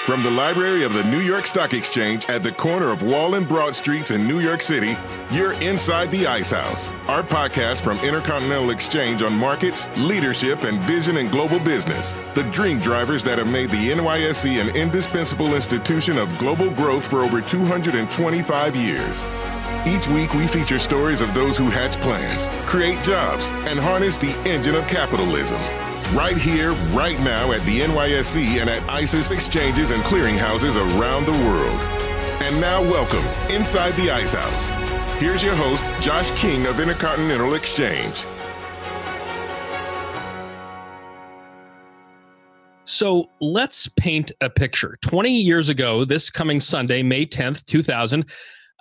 From the library of the New York Stock Exchange at the corner of Wall and Broad Streets in New York City, you're inside the Ice House, our podcast from Intercontinental Exchange on markets, leadership, and vision in global business. The dream drivers that have made the NYSE an indispensable institution of global growth for over 225 years. Each week, we feature stories of those who hatch plans, create jobs, and harness the engine of capitalism. Right here, right now at the NYSE and at ICE's exchanges and clearinghouses around the world. And now welcome inside the Ice House. Here's your host, Josh King of Intercontinental Exchange. So let's paint a picture. 20 years ago, this coming Sunday, May 10th, 2000,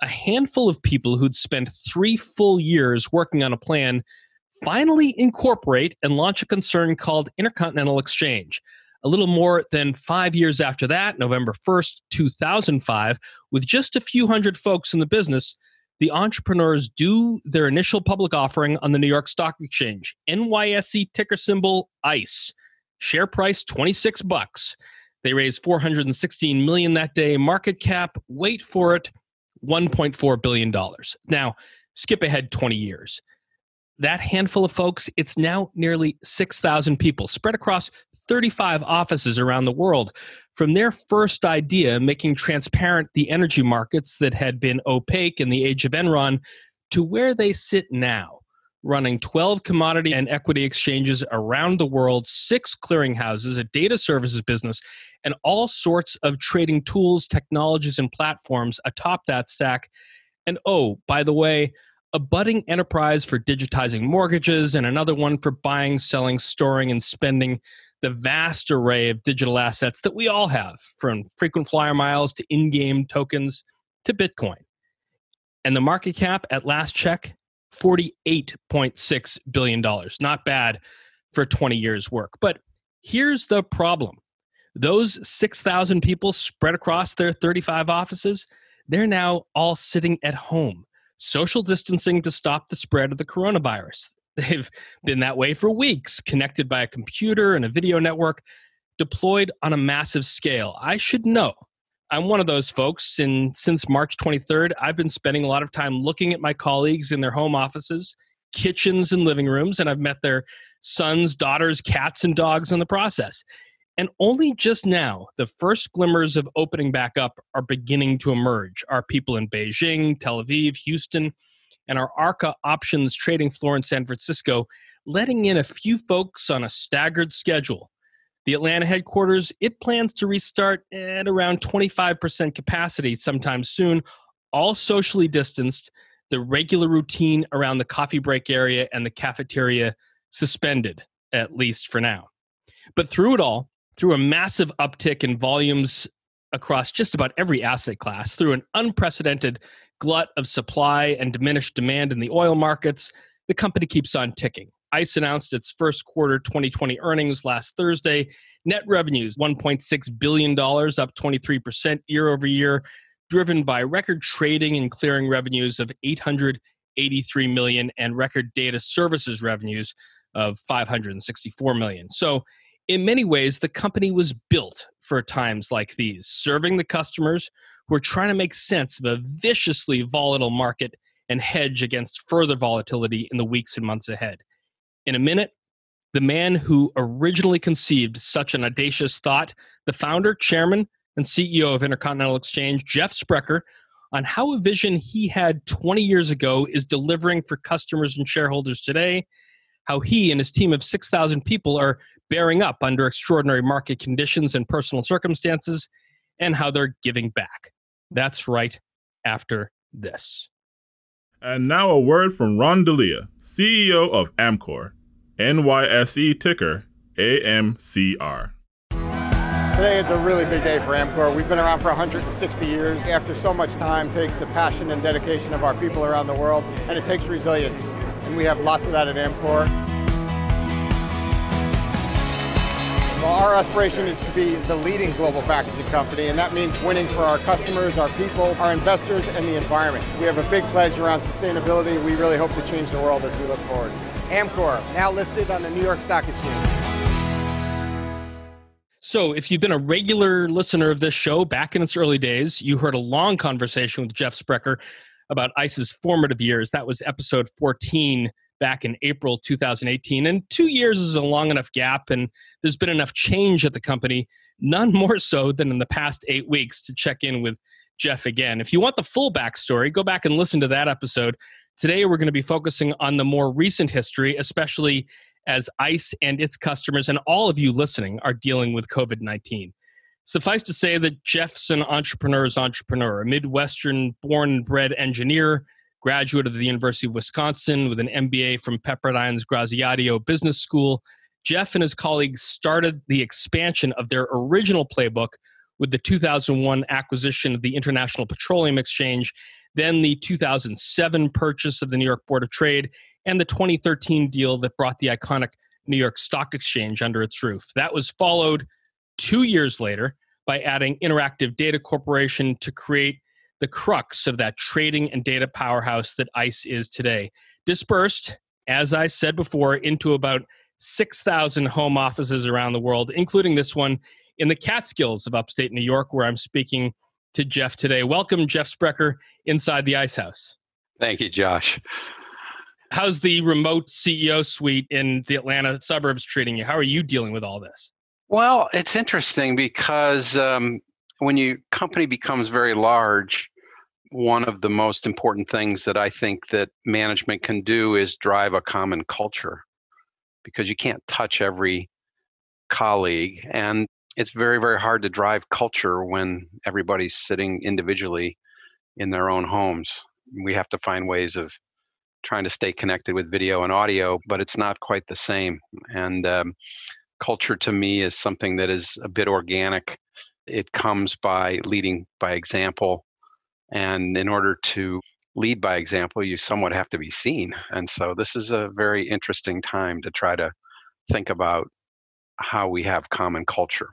a handful of people who'd spent 3 full years working on a plan finally incorporate and launch a concern called Intercontinental Exchange. A little more than 5 years after that, November 1st, 2005, with just a few hundred folks in the business, the entrepreneurs do their initial public offering on the New York Stock Exchange. NYSE ticker symbol ICE. Share price $26. They raised $416 million that day. Market cap, wait for it, $1.4 billion. Now, skip ahead 20 years. That handful of folks, it's now nearly 6,000 people spread across 35 offices around the world. From their first idea, making transparent the energy markets that had been opaque in the age of Enron, to where they sit now, running 12 commodity and equity exchanges around the world, 6 clearinghouses, a data services business, and all sorts of trading tools, technologies, and platforms atop that stack. And oh, by the way, a budding enterprise for digitizing mortgages, and another one for buying, selling, storing, and spending the vast array of digital assets that we all have, from frequent flyer miles to in-game tokens to Bitcoin. And the market cap at last check, $48.6 billion. Not bad for 20 years' work. But here's the problem. Those 6,000 people spread across their 35 offices, they're now all sitting at home, social distancing to stop the spread of the coronavirus. They've been that way for weeks, connected by a computer and a video network, deployed on a massive scale. I should know. I'm one of those folks, and since March 23rd, I've been spending a lot of time looking at my colleagues in their home offices, kitchens, and living rooms, and I've met their sons, daughters, cats, and dogs in the process. And only just now, the first glimmers of opening back up are beginning to emerge. Our people in Beijing, Tel Aviv, Houston, and our ARCA options trading floor in San Francisco, letting in a few folks on a staggered schedule. The Atlanta headquarters, it plans to restart at around 25% capacity sometime soon, all socially distanced, the regular routine around the coffee break area and the cafeteria suspended, at least for now. But through it all, through a massive uptick in volumes across just about every asset class, through an unprecedented glut of supply and diminished demand in the oil markets, the company keeps on ticking. ICE announced its first quarter 2020 earnings last Thursday. Net revenues, $1.6 billion, up 23% year over year, driven by record trading and clearing revenues of $883 million and record data services revenues of $564 million. So, in many ways, the company was built for times like these, serving the customers who are trying to make sense of a viciously volatile market and hedge against further volatility in the weeks and months ahead. In a minute, the man who originally conceived such an audacious thought, the founder, chairman, and CEO of Intercontinental Exchange, Jeff Sprecher, on how a vision he had 20 years ago is delivering for customers and shareholders today, how he and his team of 6,000 people are bearing up under extraordinary market conditions and personal circumstances, and how they're giving back. That's right after this. And now a word from Ron Delia, CEO of Amcor, NYSE ticker AMCR. Today is a really big day for Amcor. We've been around for 160 years. After so much time, it takes the passion and dedication of our people around the world, and it takes resilience. And we have lots of that at Amcor. Well, our aspiration is to be the leading global packaging company, and that means winning for our customers, our people, our investors, and the environment. We have a big pledge around sustainability. We really hope to change the world as we look forward. Amcor, now listed on the New York Stock Exchange. So if you've been a regular listener of this show back in its early days, you heard a long conversation with Jeff Sprecher about ICE's formative years. That was episode 14 back in April 2018. And 2 years is a long enough gap, and there's been enough change at the company, none more so than in the past 8 weeks, to check in with Jeff again. If you want the full backstory, go back and listen to that episode. Today, we're going to be focusing on the more recent history, especially as ICE and its customers and all of you listening are dealing with COVID-19. Suffice to say that Jeff's an entrepreneur's entrepreneur, a Midwestern born and bred engineer, graduate of the University of Wisconsin with an MBA from Pepperdine's Graziadio Business School. Jeff and his colleagues started the expansion of their original playbook with the 2001 acquisition of the International Petroleum Exchange, then the 2007 purchase of the New York Board of Trade, and the 2013 deal that brought the iconic New York Stock Exchange under its roof. That was followed 2 years later by adding Interactive Data Corporation to create the crux of that trading and data powerhouse that ICE is today. Dispersed, as I said before, into about 6,000 home offices around the world, including this one in the Catskills of upstate New York, where I'm speaking to Jeff today. Welcome, Jeff Sprecher, inside the Ice House. Thank you, Josh. How's the remote CEO suite in the Atlanta suburbs treating you? How are you dealing with all this? Well, it's interesting because when your company becomes very large, one of the most important things that I think that management can do is drive a common culture, because you can't touch every colleague. And it's very, very hard to drive culture when everybody's sitting individually in their own homes. We have to find ways of trying to stay connected with video and audio, but it's not quite the same. And culture to me is something that is a bit organic. It comes by leading by example. And in order to lead by example, you somewhat have to be seen. And so this is a very interesting time to try to think about how we have common culture.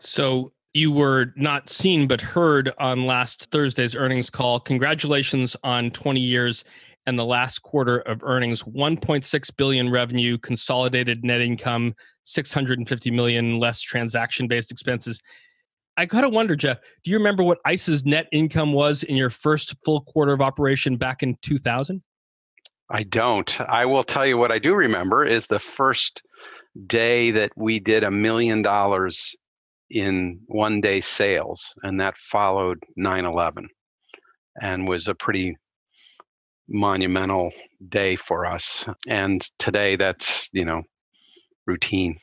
So you were not seen but heard on last Thursday's earnings call. Congratulations on 20 years and the last quarter of earnings. 1.6 billion revenue, consolidated net income, 650 million less transaction-based expenses. I gotta wonder, Jeff, do you remember what ICE's net income was in your first full quarter of operation back in 2000? I don't. I will tell you what I do remember is the first day that we did $1 million in one-day sales, and that followed 9/11 and was a pretty monumental day for us. And today that's, routine.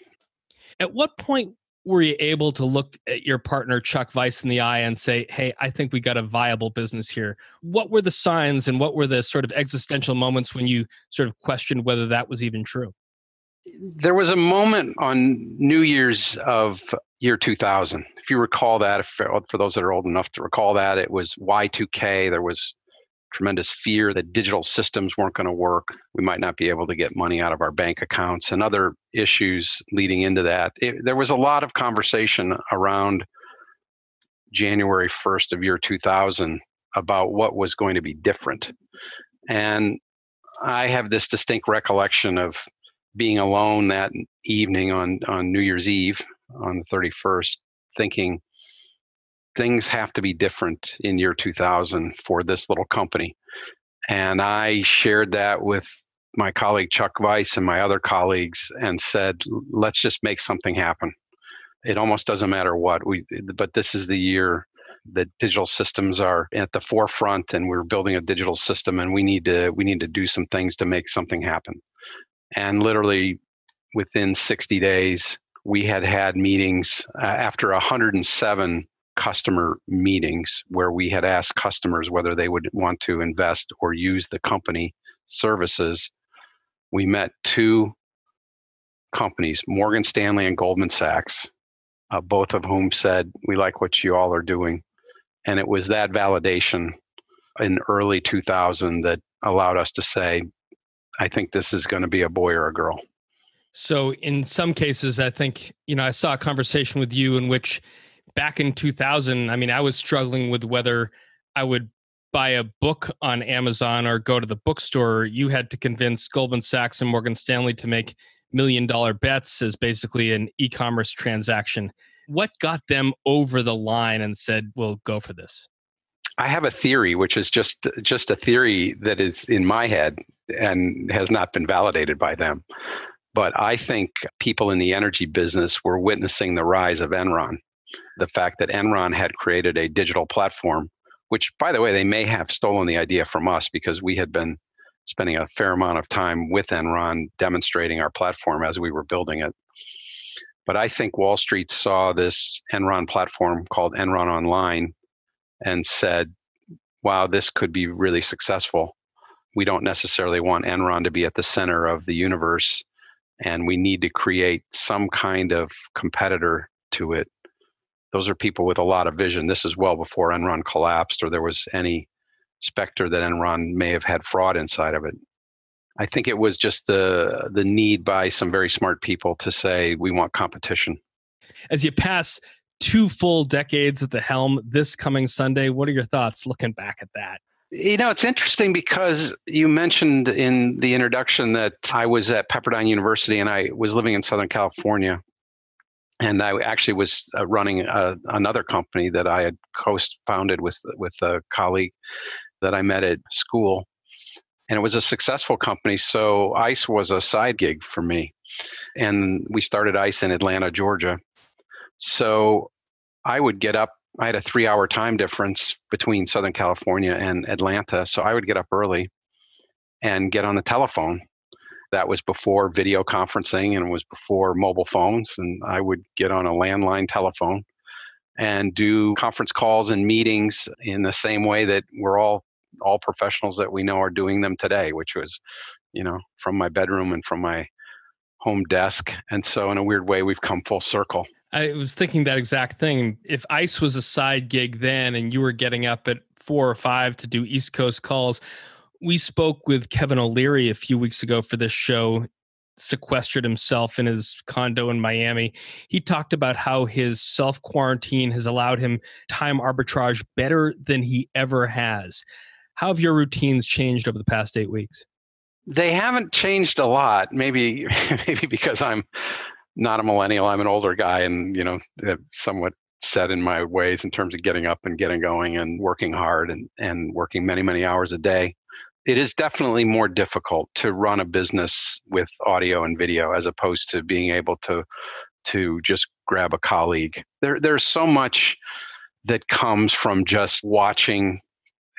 At what point were you able to look at your partner, Chuck Weiss, in the eye and say, hey, I think we got a viable business here? What were the signs and what were the sort of existential moments when you sort of questioned whether that was even true? There was a moment on New Year's of year 2000. If you recall that, for those that are old enough to recall that, it was Y2K. There was tremendous fear that digital systems weren't going to work. We might not be able to get money out of our bank accounts and other issues leading into that. There was a lot of conversation around January 1st of year 2000 about what was going to be different. And I have this distinct recollection of being alone that evening on New Year's Eve, on the 31st, thinking, things have to be different in year 2000 for this little company. And I shared that with my colleague Chuck Weiss and my other colleagues and said, let's just make something happen. It almost doesn't matter what, but this is the year that digital systems are at the forefront, and we're building a digital system, and we need to do some things to make something happen. And literally within 60 days, we had meetings after 107 customer meetings where we had asked customers whether they would want to invest or use the company services. We met two companies, Morgan Stanley and Goldman Sachs, both of whom said, we like what you all are doing. And it was that validation in early 2000 that allowed us to say, I think this is going to be a boy or a girl. So in some cases, I think, I saw a conversation with you in which back in 2000, I was struggling with whether I would buy a book on Amazon or go to the bookstore. You had to convince Goldman Sachs and Morgan Stanley to make million bets as basically an e-commerce transaction. What got them over the line and said, we'll go for this? I have a theory, which is just a theory that is in my head and has not been validated by them. But I think people in the energy business were witnessing the rise of Enron. The fact that Enron had created a digital platform, which, by the way, they may have stolen the idea from us because we had been spending a fair amount of time with Enron demonstrating our platform as we were building it. But I think Wall Street saw this Enron platform called Enron Online and said, wow, this could be really successful. We don't necessarily want Enron to be at the center of the universe, and we need to create some kind of competitor to it. Those are people with a lot of vision. This is well before Enron collapsed or there was any specter that Enron may have had fraud inside of it. I think it was just the need by some very smart people to say, we want competition. As you pass 2 full decades at the helm this coming Sunday, what are your thoughts looking back at that? It's interesting because you mentioned in the introduction that I was at Pepperdine University and I was living in Southern California. And I actually was running another company that I had co-founded with a colleague that I met at school. And it was a successful company. So ICE was a side gig for me. And we started ICE in Atlanta, Georgia. So I would get up. I had a 3-hour time difference between Southern California and Atlanta. So I would get up early and get on the telephone. That was before video conferencing and it was before mobile phones. And I would get on a landline telephone and do conference calls and meetings in the same way that we're all professionals that we know are doing them today, which was, from my bedroom and from my home desk. And so in a weird way, we've come full circle. I was thinking that exact thing. If ICE was a side gig then and you were getting up at 4 or 5 to do East Coast calls, we spoke with Kevin O'Leary a few weeks ago for this show, sequestered himself in his condo in Miami. He talked about how his self-quarantine has allowed him time arbitrage better than he ever has. How have your routines changed over the past 8 weeks? They haven't changed a lot. Maybe because I'm not a millennial. I'm an older guy and, somewhat set in my ways in terms of getting up and getting going and working hard and working many, many hours a day. It is definitely more difficult to run a business with audio and video as opposed to being able to just grab a colleague. There's so much that comes from just watching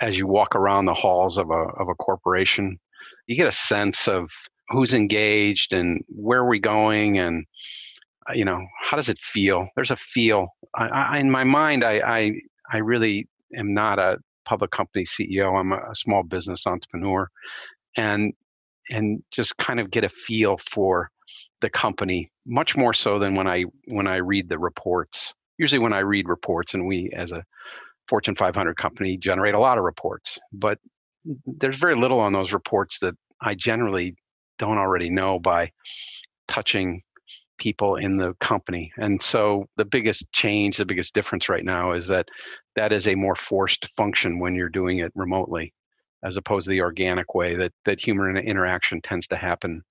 as you walk around the halls of a corporation. You get a sense of who's engaged and where are we going and how does it feel? There's a feel. In my mind, I really am not a public company CEO. I'm a small business entrepreneur, and just kind of get a feel for the company much more so than when I read the reports. Usually, when I read reports, and we as a Fortune 500 company generate a lot of reports, but there's very little on those reports that I generally don't already know by touching people in the company. And so the biggest change, the biggest difference right now is that is a more forced function when you're doing it remotely, as opposed to the organic way that human interaction tends to happen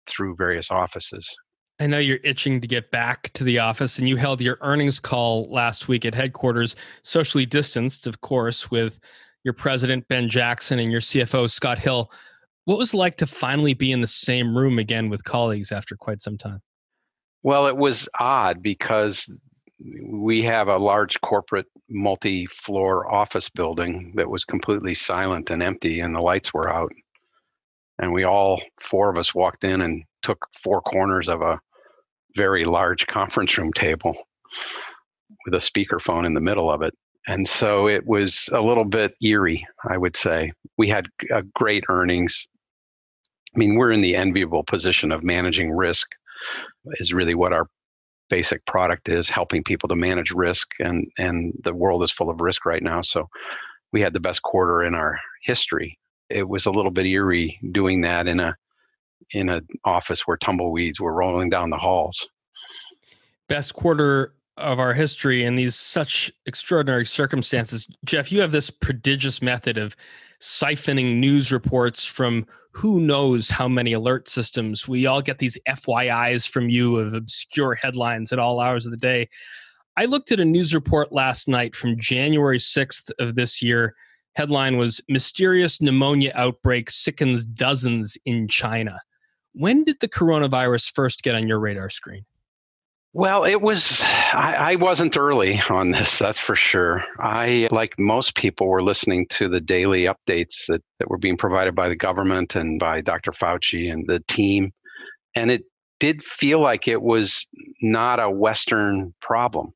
through various offices. I know you're itching to get back to the office, and you held your earnings call last week at headquarters, socially distanced, of course, with your president, Ben Jackson, and your CFO, Scott Hill. What was it like to finally be in the same room again with colleagues after quite some time? Well, it was odd because we have a large corporate multi-floor office building that was completely silent and empty, and the lights were out. And we all 4 of us walked in and took 4 corners of a very large conference room table with a speakerphone in the middle of it. And so it was a little bit eerie, I would say. We had great earnings. I mean, we're in the enviable position of managing risk, is really what our basic product is, helping people to manage risk. And the world is full of risk right now. So we had the best quarter in our history. It was a little bit eerie doing that in an office where tumbleweeds were rolling down the halls. Best quarter of our history in these such extraordinary circumstances. Jeff, you have this prodigious method of siphoning news reports from who knows how many alert systems. We all get these FYIs from you of obscure headlines at all hours of the day. I looked at a news report last night from January 6th of this year. Headline was Mysterious Pneumonia Outbreak Sickens Dozens in China. When did the coronavirus first get on your radar screen? Well, I wasn't early on this, that's for sure. I, like most people, were listening to the daily updates that were being provided by the government and by Dr. Fauci and the team. And it did feel like it was not a Western problem.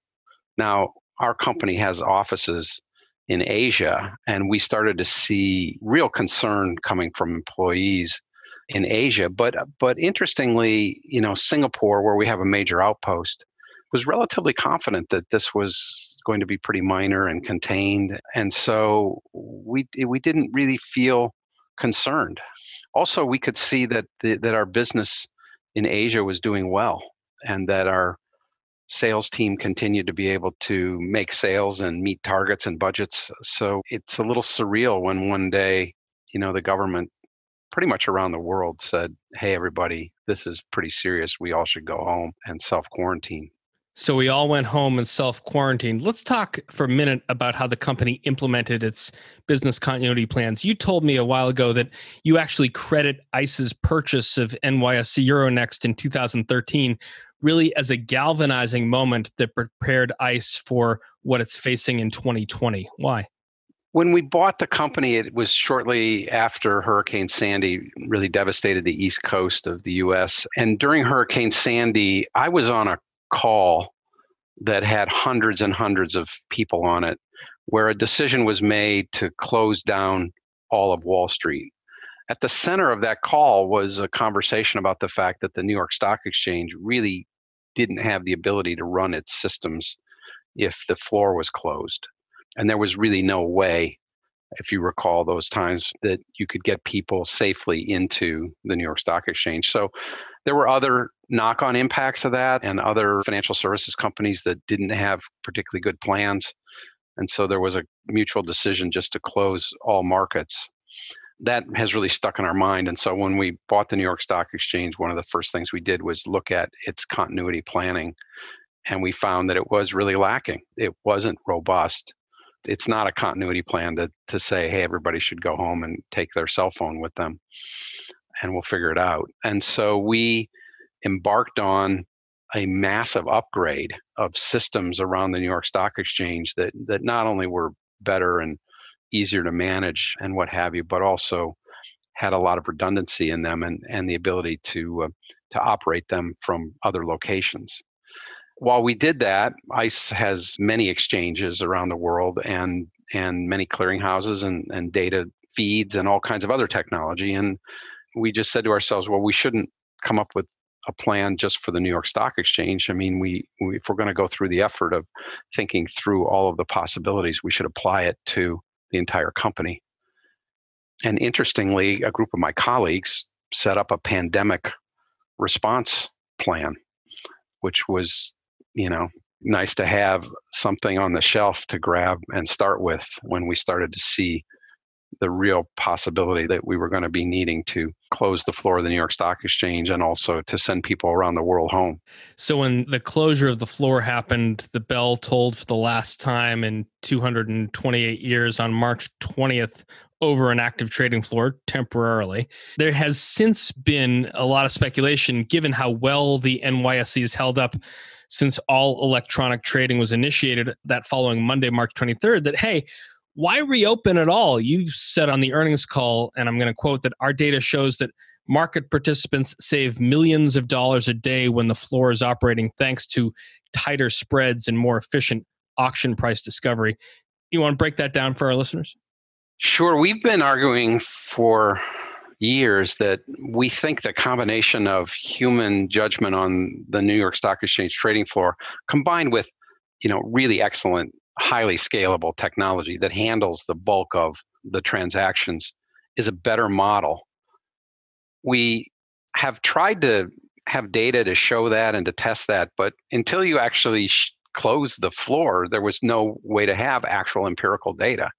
Now, our company has offices in Asia, and we started to see real concern coming from employees in Asia. But interestingly, Singapore, where we have a major outpost, was relatively confident that this was going to be pretty minor and contained. And so we didn't really feel concerned. Also, we could see that that our business in Asia was doing well, and that our sales team continued to be able to make sales and meet targets and budgets. So it's a little surreal when one day, the government pretty much around the world said, hey, everybody, this is pretty serious. We all should go home and self-quarantine. So we all went home and self-quarantined. Let's talk for a minute about how the company implemented its business continuity plans. You told me a while ago that you actually credit ICE's purchase of NYSE Euronext in 2013 really as a galvanizing moment that prepared ICE for what it's facing in 2020. Why? When we bought the company, it was shortly after Hurricane Sandy really devastated the East Coast of the US. And during Hurricane Sandy, I was on a call that had hundreds and hundreds of people on it, where a decision was made to close down all of Wall Street. At the center of that call was a conversation about the fact that the New York Stock Exchange really didn't have the ability to run its systems if the floor was closed. And there was really no way, if you recall those times, that you could get people safely into the New York Stock Exchange. So there were other knock-on impacts of that, and other financial services companies that didn't have particularly good plans. And so there was a mutual decision just to close all markets. That has really stuck in our mind. And so when we bought the New York Stock Exchange, one of the first things we did was look at its continuity planning. And we found that it was really lacking. It wasn't robust. It's not a continuity plan to say, hey, everybody should go home and take their cell phone with them and we'll figure it out. And so we embarked on a massive upgrade of systems around the New York Stock Exchange that not only were better and easier to manage and what have you, but also had a lot of redundancy in them and the ability to operate them from other locations. While we did that, ICE has many exchanges around the world and many clearinghouses and data feeds and all kinds of other technology. And we just said to ourselves, well, we shouldn't come up with a plan just for the New York Stock Exchange. I mean, if we're going to go through the effort of thinking through all of the possibilities, we should apply it to the entire company. And interestingly, a group of my colleagues set up a pandemic response plan, which was, nice to have something on the shelf to grab and start with when we started to see the real possibility that we were going to be needing to close the floor of the New York Stock Exchange and also to send people around the world home. So when the closure of the floor happened, the bell tolled for the last time in 228 years on March 20th over an active trading floor temporarily. There has since been a lot of speculation, given how well the NYSE has held up since all electronic trading was initiated that following Monday, March 23rd, that, hey, why reopen at all? You said on the earnings call, and I'm going to quote, that our data shows that market participants save millions of dollars a day when the floor is operating thanks to tighter spreads and more efficient auction price discovery. You want to break that down for our listeners? Sure. We've been arguing for years that we think the combination of human judgment on the New York Stock Exchange trading floor combined with, really excellent, highly scalable technology that handles the bulk of the transactions is a better model. We have tried to have data to show that and to test that, but until you actually close the floor, there was no way to have actual empirical data.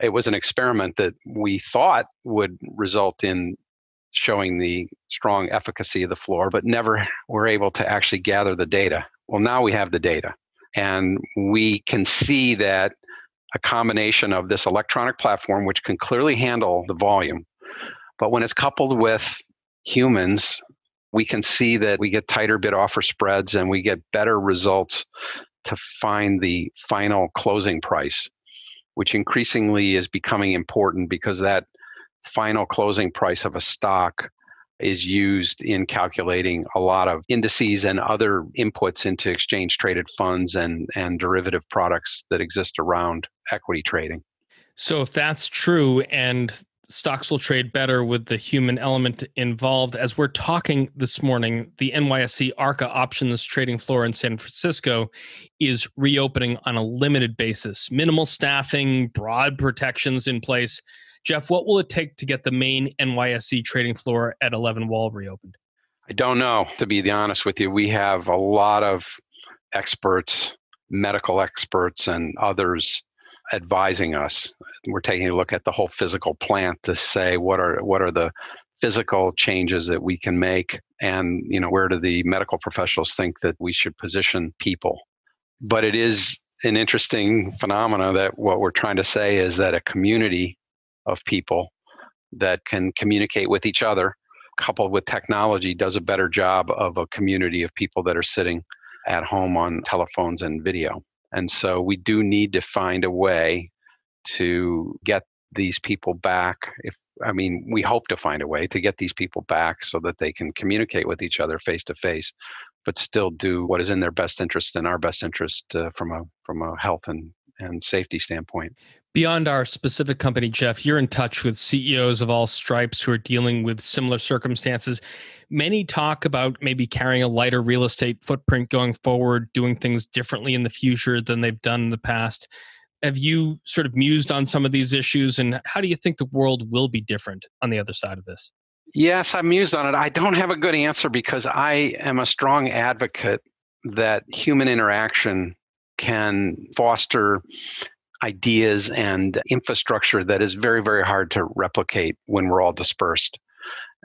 It was an experiment that we thought would result in showing the strong efficacy of the floor, but never were able to actually gather the data. Well, now we have the data, and we can see that a combination of this electronic platform, which can clearly handle the volume, but when it's coupled with humans, we can see that we get tighter bid offer spreads and we get better results to find the final closing price, which increasingly is becoming important because that final closing price of a stock is used in calculating a lot of indices and other inputs into exchange traded funds and derivative products that exist around equity trading. So if that's true and stocks will trade better with the human element involved, as we're talking this morning, the NYSE ARCA options trading floor in San Francisco is reopening on a limited basis, minimal staffing, broad protections in place. Jeff, what will it take to get the main NYSE trading floor at 11 Wall reopened? I don't know, to be honest with you. We have a lot of experts, medical experts and others advising us. We're taking a look at the whole physical plant to say what are the physical changes that we can make, and where do the medical professionals think that we should position people. But it is an interesting phenomena that what we're trying to say is that a community of people that can communicate with each other, coupled with technology, does a better job of a community of people that are sitting at home on telephones and video. And so we do need to find a way to get these people back. We hope to find a way to get these people back so that they can communicate with each other face to face, but still do what is in their best interest and our best interest from a health and safety standpoint. Beyond our specific company, Jeff, you're in touch with CEOs of all stripes who are dealing with similar circumstances. Many talk about maybe carrying a lighter real estate footprint going forward, doing things differently in the future than they've done in the past. Have you sort of mused on some of these issues, and how do you think the world will be different on the other side of this? Yes, I've mused on it. I don't have a good answer because I am a strong advocate that human interaction can foster ideas and infrastructure that is very, very hard to replicate when we're all dispersed.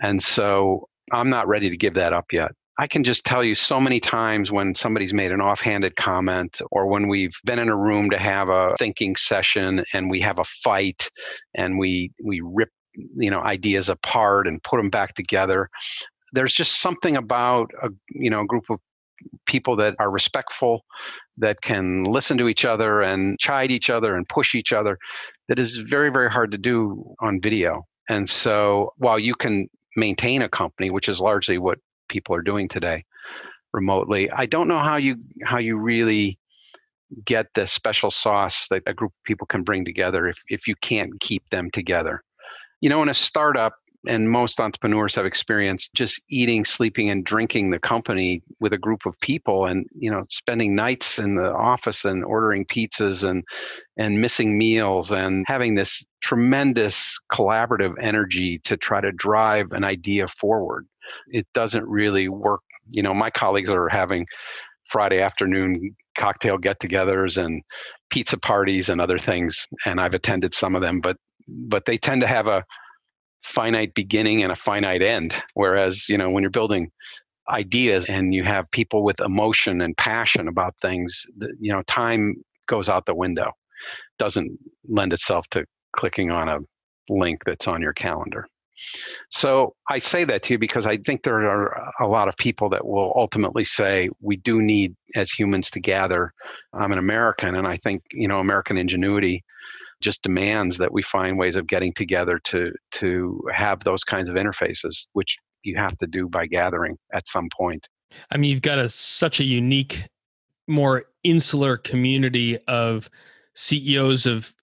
And so I'm not ready to give that up yet. I can just tell you so many times when somebody's made an offhanded comment, or when we've been in a room to have a thinking session and we have a fight and we rip ideas apart and put them back together. There's just something about a group of people that are respectful, that can listen to each other and chide each other and push each other, that is very, very hard to do on video. And so while you can maintain a company, which is largely what people are doing today remotely, I don't know how you really get the special sauce that a group of people can bring together if you can't keep them together. In a startup, and most entrepreneurs have experienced just eating, sleeping, and drinking the company with a group of people, and spending nights in the office and ordering pizzas and missing meals and having this tremendous collaborative energy to try to drive an idea forward. It doesn't really work. My colleagues are having Friday afternoon cocktail get-togethers and pizza parties and other things, and I've attended some of them, but they tend to have a finite beginning and a finite end. Whereas, when you're building ideas and you have people with emotion and passion about things, time goes out the window. Doesn't lend itself to clicking on a link that's on your calendar. So I say that to you because I think there are a lot of people that will ultimately say we do need as humans to gather. I'm an American, and I think, American ingenuity just demands that we find ways of getting together to have those kinds of interfaces, which you have to do by gathering at some point. You've got such a unique, more insular community of CEOs of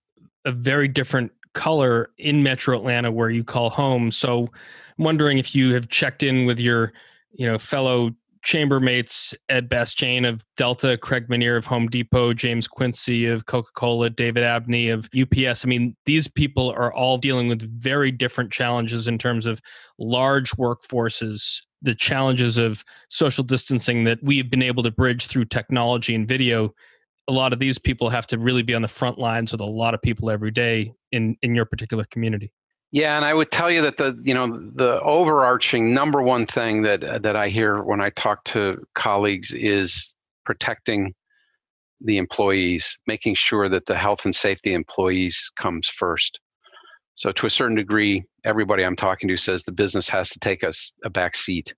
a very different color in Metro Atlanta, where you call home. So I'm wondering if you have checked in with your, fellow chambermates, Ed Bastian of Delta, Craig Manier of Home Depot, James Quincy of Coca-Cola, David Abney of UPS. I mean, these people are all dealing with very different challenges in terms of large workforces, the challenges of social distancing that we've been able to bridge through technology and video. A lot of these people have to really be on the front lines with a lot of people every day in your particular community. Yeah, and I would tell you that the overarching number one thing that I hear when I talk to colleagues is protecting the employees, making sure that the health and safety of employees comes first. So to a certain degree, everybody I'm talking to says the business has to take us a back seat.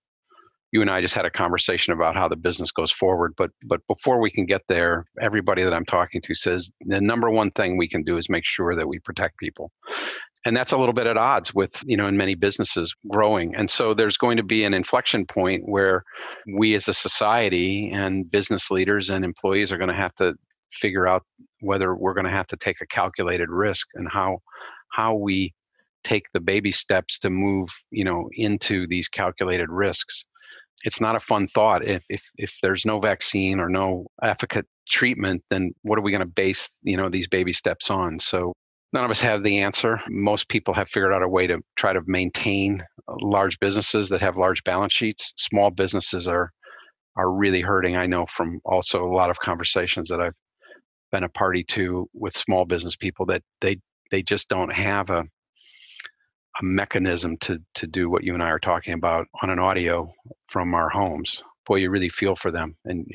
You and I just had a conversation about how the business goes forward, but before we can get there, everybody that I'm talking to says the number one thing we can do is make sure that we protect people. And that's a little bit at odds with, in many businesses growing. And so there's going to be an inflection point where we as a society and business leaders and employees are going to have to figure out whether we're going to have to take a calculated risk and how we take the baby steps to move, into these calculated risks. It's not a fun thought. If there's no vaccine or no efficacious treatment, then what are we going to base, these baby steps on? So none of us have the answer. Most people have figured out a way to try to maintain large businesses that have large balance sheets. Small businesses are really hurting. I know from also a lot of conversations that I've been a party to with small business people that they just don't have a mechanism to do what you and I are talking about on an audio from our homes. Boy, you really feel for them. And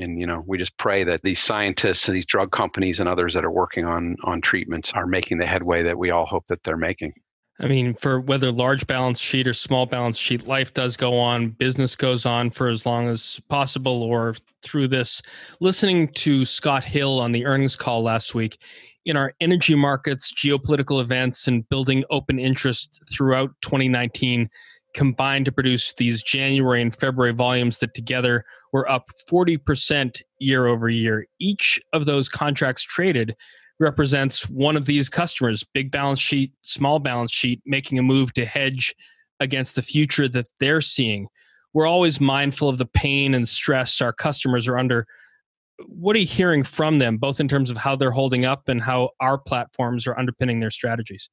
we just pray that these scientists and these drug companies and others that are working on treatments are making the headway that we all hope that they're making. I mean, for whether large balance sheet or small balance sheet, life does go on. Business goes on for as long as possible or through this. Listening to Scott Hill on the earnings call last week, in our energy markets, geopolitical events, and building open interest throughout 2019 combined to produce these January and February volumes that together were up 40% year over year. Each of those contracts traded represents one of these customers, big balance sheet, small balance sheet, making a move to hedge against the future that they're seeing. We're always mindful of the pain and stress our customers are under. What are you hearing from them, both in terms of how they're holding up and how our platforms are underpinning their strategies?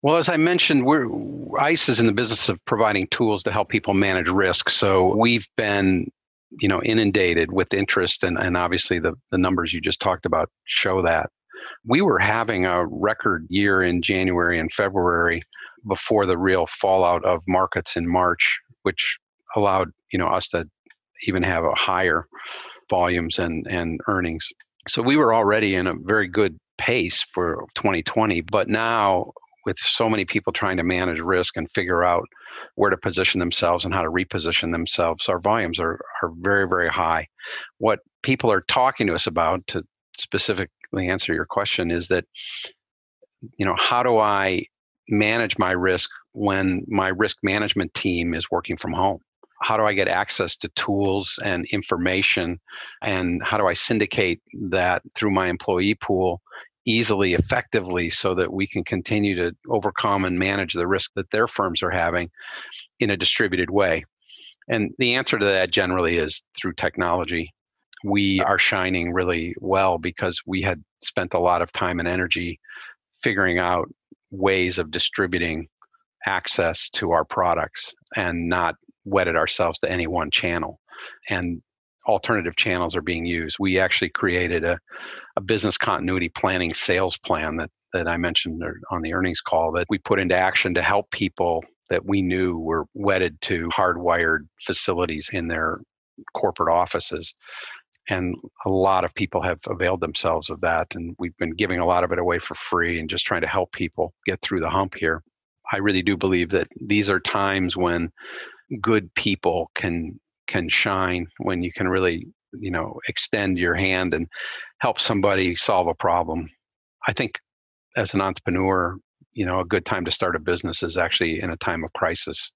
Well, as I mentioned, ICE is in the business of providing tools to help people manage risk. So we've been, inundated with interest, and obviously the numbers you just talked about show that. We were having a record year in January and February before the real fallout of markets in March, which allowed, us to even have a higher volumes and earnings. So we were already in a very good pace for 2020, but now with so many people trying to manage risk and figure out where to position themselves and how to reposition themselves, our volumes are very, very high. What people are talking to us about, to specifically answer your question, is that, how do I manage my risk when my risk management team is working from home? How do I get access to tools and information? And how do I syndicate that through my employee pool easily, effectively, so that we can continue to overcome and manage the risk that their firms are having in a distributed way? And the answer to that generally is through technology. We are shining really well because we had spent a lot of time and energy figuring out ways of distributing access to our products and not wedded ourselves to any one channel. And alternative channels are being used. We actually created a business continuity planning sales plan that I mentioned on the earnings call that we put into action to help people that we knew were wedded to hardwired facilities in their corporate offices. And a lot of people have availed themselves of that. And we've been giving a lot of it away for free and just trying to help people get through the hump here. I really do believe that these are times when good people can shine, when you can really, extend your hand and help somebody solve a problem. I think as an entrepreneur, a good time to start a business is actually in a time of crisis,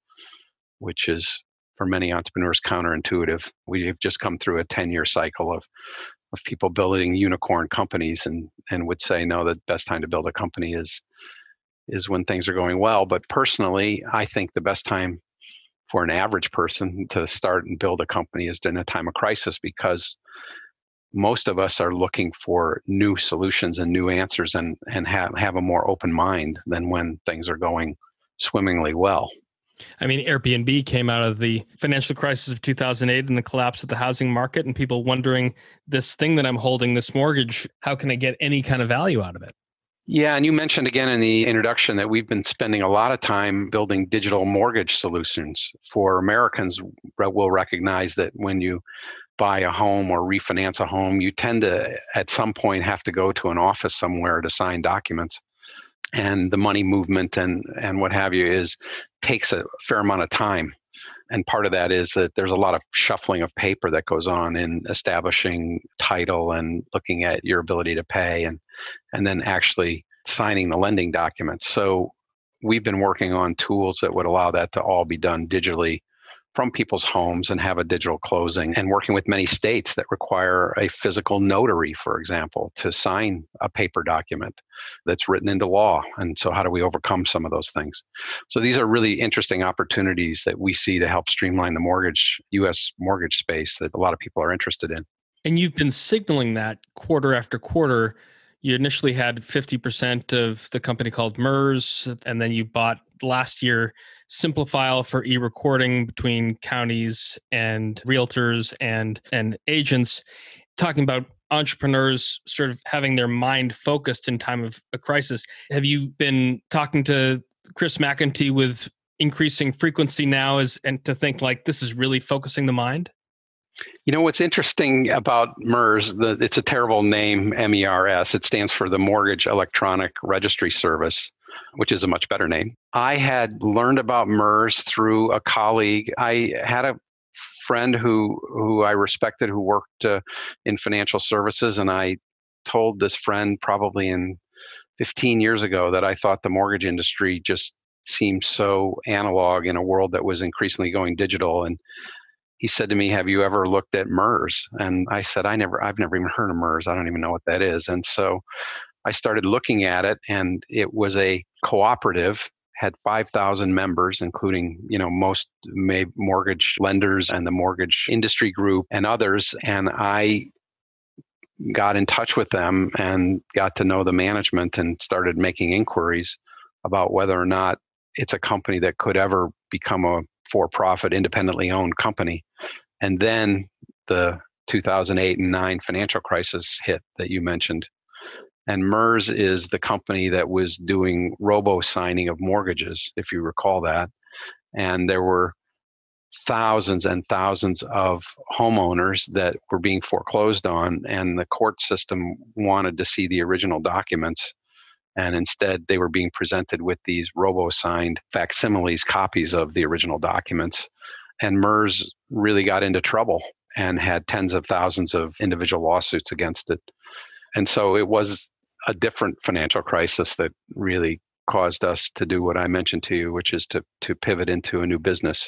which is for many entrepreneurs counterintuitive. We've just come through a 10-year cycle of people building unicorn companies and would say, no, the best time to build a company is when things are going well. But personally, I think the best time for an average person to start and build a company is in a time of crisis, because most of us are looking for new solutions and new answers and have a more open mind than when things are going swimmingly well. I mean, Airbnb came out of the financial crisis of 2008 and the collapse of the housing market, and people wondering, this thing that I'm holding, this mortgage, how can I get any kind of value out of it? Yeah, and you mentioned again in the introduction that we've been spending a lot of time building digital mortgage solutions for Americans. Will recognize that when you buy a home or refinance a home, you tend to, at some point, have to go to an office somewhere to sign documents. And the money movement and what have you takes a fair amount of time. And part of that is that there's a lot of shuffling of paper that goes on in establishing title and looking at your ability to pay and then actually signing the lending documents. So we've been working on tools that would allow that to all be done digitally from people's homes and have a digital closing, and working with many states that require a physical notary, for example, to sign a paper document that's written into law. And so how do we overcome some of those things? So these are really interesting opportunities that we see to help streamline the U.S. mortgage space that a lot of people are interested in. And you've been signaling that quarter after quarter. You initially had 50% of the company called MERS, and then you bought last year Simplifile for e-recording between counties and realtors and agents, talking about entrepreneurs sort of having their mind focused in time of a crisis. Have you been talking to Chris McEntee with increasing frequency now and to think like this is really focusing the mind? You know, what's interesting about MERS, it's a terrible name, MERS. It stands for the Mortgage Electronic Registry Service, which is a much better name. I had learned about MERS through a colleague. I had a friend who I respected who worked in financial services, and I told this friend probably 15 years ago that I thought the mortgage industry just seemed so analog in a world that was increasingly going digital. And he said to me, "Have you ever looked at MERS?" And I said, I've never even heard of MERS. I don't even know what that is. And so I started looking at it, and it was a cooperative, had 5,000 members, including, most mortgage lenders and the mortgage industry group and others. And I got in touch with them and got to know the management and started making inquiries about whether or not it's a company that could ever become a for-profit, independently owned company. And then the 2008 and 2009 financial crisis hit that you mentioned. And MERS is the company that was doing robo-signing of mortgages, if you recall that. And there were thousands and thousands of homeowners that were being foreclosed on, and the court system wanted to see the original documents. And instead, they were being presented with these robo-signed facsimiles, copies of the original documents. And MERS really got into trouble and had tens of thousands of individual lawsuits against it. And so it was a different financial crisis that really caused us to do what I mentioned to you, which is to pivot into a new business.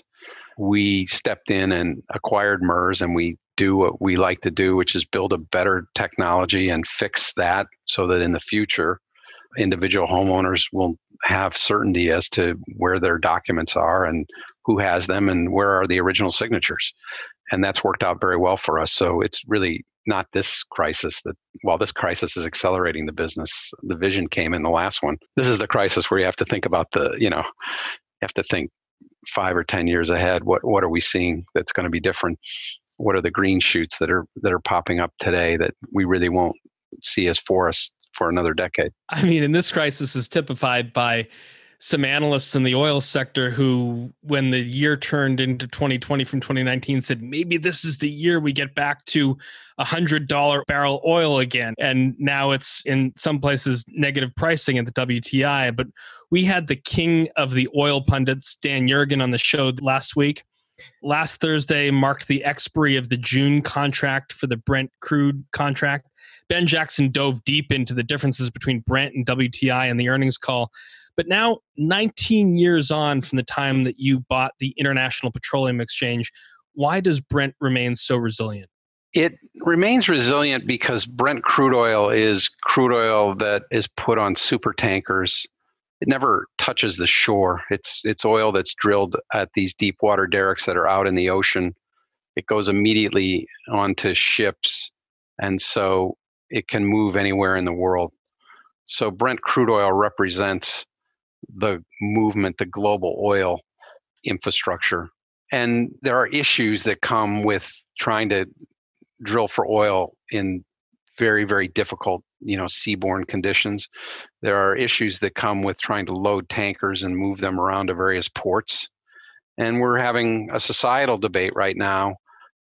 We stepped in and acquired MERS, and we do what we like to do, which is build a better technology and fix that so that in the future, individual homeowners will have certainty as to where their documents are and who has them and where are the original signatures. And that's worked out very well for us. So it's really not this crisis that, while this crisis is accelerating the business, the vision came in the last one. This is the crisis where you have to think about you have to think 5 or 10 years ahead. What are we seeing that's going to be different? What are the green shoots that are popping up today that we really won't see as forests for another decade? I mean, and this crisis is typified by some analysts in the oil sector who, when the year turned into 2020 from 2019, said, maybe this is the year we get back to $100 barrel oil again. And now it's in some places negative pricing at the WTI. But we had the king of the oil pundits, Dan Yergin, on the show last week. Last Thursday marked the expiry of the June contract for the Brent crude contract. Ben Jackson dove deep into the differences between Brent and WTI in the earnings call. But now, 19 years on from the time that you bought the International Petroleum Exchange, why does Brent remain so resilient? It remains resilient because Brent crude oil is crude oil that is put on super tankers. it never touches the shore. It's oil that's drilled at these deep water derricks that are out in the ocean. It goes immediately onto ships, and so it can move anywhere in the world. So Brent crude oil represents the movement, the global oil infrastructure. And there are issues that come with trying to drill for oil in very, very difficult, seaborne conditions. There are issues that come with trying to load tankers and move them around to various ports. And we're having a societal debate right now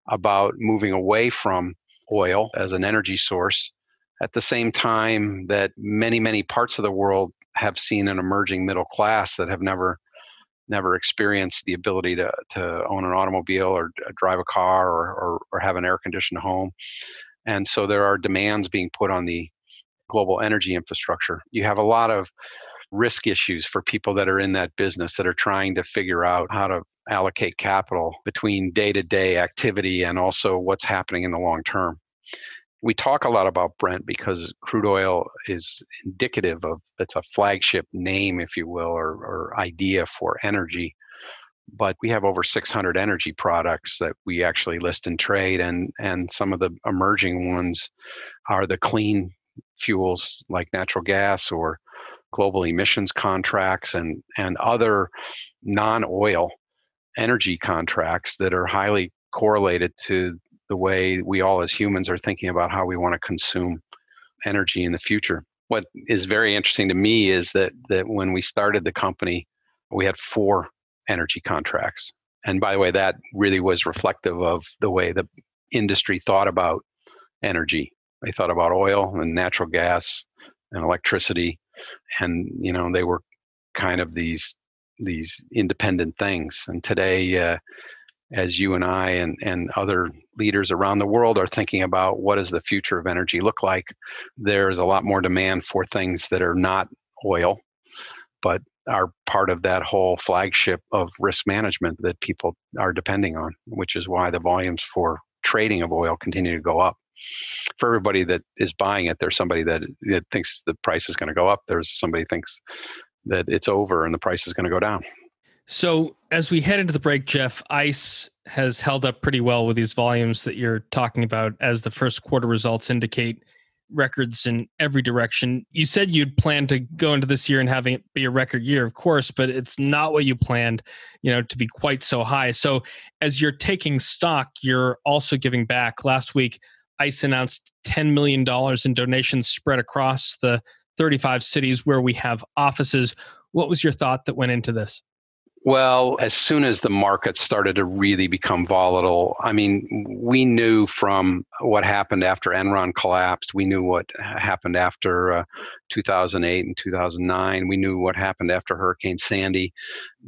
about moving away from oil as an energy source at the same time that many, many parts of the world have seen an emerging middle class that have never experienced the ability to own an automobile or drive a car or have an air-conditioned home. And so there are demands being put on the global energy infrastructure. You have a lot of risk issues for people that are in that business that are trying to figure out how to allocate capital between day-to-day activity and also what's happening in the long term. We talk a lot about Brent because crude oil is indicative of, it's a flagship name, if you will, or idea for energy. But we have over 600 energy products that we actually list and trade, and some of the emerging ones are the clean fuels like natural gas or global emissions contracts and other non-oil energy contracts that are highly correlated to the way we all as humans are thinking about how we want to consume energy in the future. What is very interesting to me is that when we started the company, we had 4 energy contracts. And by the way, that really was reflective of the way the industry thought about energy. They thought about oil and natural gas and electricity, and they were kind of these independent things. And today, as you and I and other leaders around the world are thinking about what does the future of energy look like, there's a lot more demand for things that are not oil, but are part of that whole flagship of risk management that people are depending on, which is why the volumes for trading of oil continue to go up. For everybody that is buying it, there's somebody that thinks the price is going to go up. There's somebody thinks that it's over and the price is going to go down. So as we head into the break, Jeff, ICE has held up pretty well with these volumes that you're talking about, as the first quarter results indicate, records in every direction. You said you'd plan to go into this year and having it be a record year, of course, but it's not what you planned, to be quite so high. So as you're taking stock, you're also giving back. Last week, ICE announced $10 million in donations spread across the 35 cities where we have offices. What was your thought that went into this? Well, as soon as the market started to really become volatile, we knew from what happened after Enron collapsed. We knew what happened after 2008 and 2009. We knew what happened after Hurricane Sandy,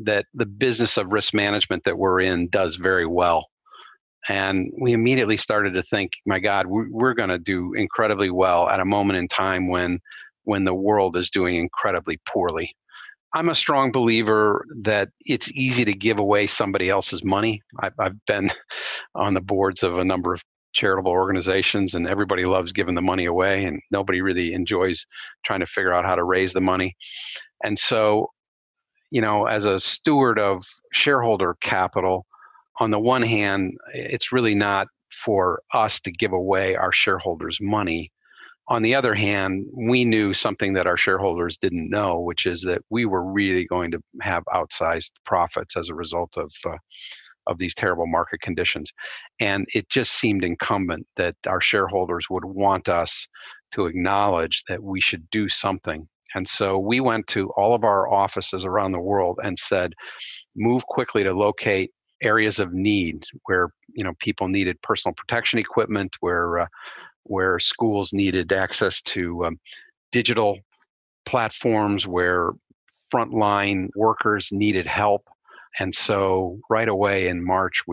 that the business of risk management that we're in does very well. And we immediately started to think, my God, we're going to do incredibly well at a moment in time when the world is doing incredibly poorly. I'm a strong believer that it's easy to give away somebody else's money. I've been on the boards of a number of charitable organizations, and everybody loves giving the money away, and nobody really enjoys trying to figure out how to raise the money. And so, as a steward of shareholder capital, on the one hand, it's really not for us to give away our shareholders' money. On the other hand, we knew something that our shareholders didn't know, which is that we were really going to have outsized profits as a result of these terrible market conditions. And it just seemed incumbent that our shareholders would want us to acknowledge that we should do something. And so we went to all of our offices around the world and said, move quickly to locate areas of need where people needed personal protection equipment, where schools needed access to digital platforms, where frontline workers needed help. And so right away in March,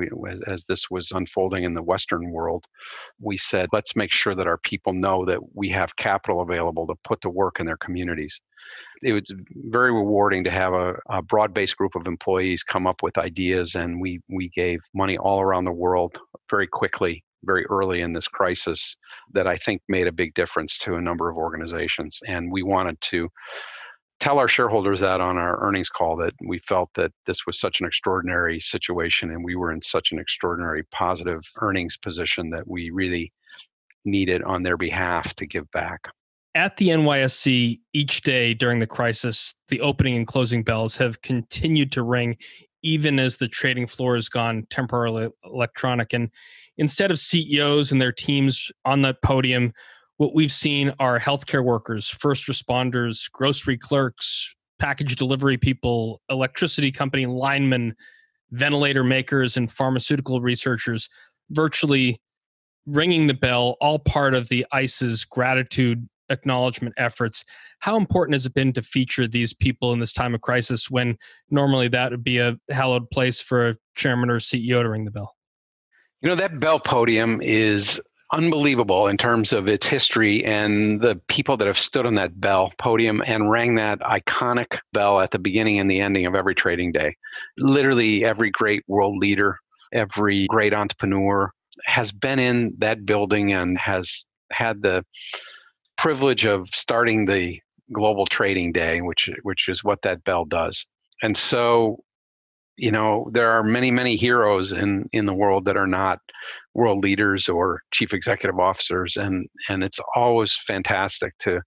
as this was unfolding in the Western world, we said, let's make sure that our people know that we have capital available to put to work in their communities. It was very rewarding to have a broad-based group of employees come up with ideas, and we gave money all around the world very quickly, very early in this crisis, that I think made a big difference to a number of organizations. And we wanted to tell our shareholders that on our earnings call, that we felt that this was such an extraordinary situation and we were in such an extraordinary positive earnings position that we really needed on their behalf to give back. At the NYSE, each day during the crisis, the opening and closing bells have continued to ring, even as the trading floor has gone temporarily electronic. And instead of CEOs and their teams on that podium, what we've seen are healthcare workers, first responders, grocery clerks, package delivery people, electricity company linemen, ventilator makers, and pharmaceutical researchers virtually ringing the bell, all part of the ICE's gratitude acknowledgement efforts. How important has it been to feature these people in this time of crisis when normally that would be a hallowed place for a chairman or CEO to ring the bell? That bell podium is unbelievable in terms of its history and the people that have stood on that bell podium and rang that iconic bell at the beginning and the ending of every trading day. Literally every great world leader, every great entrepreneur has been in that building and has had the privilege of starting the global trading day, which is what that bell does. And so, there are many, many heroes in the world that are not world leaders or chief executive officers. And it's always fantastic to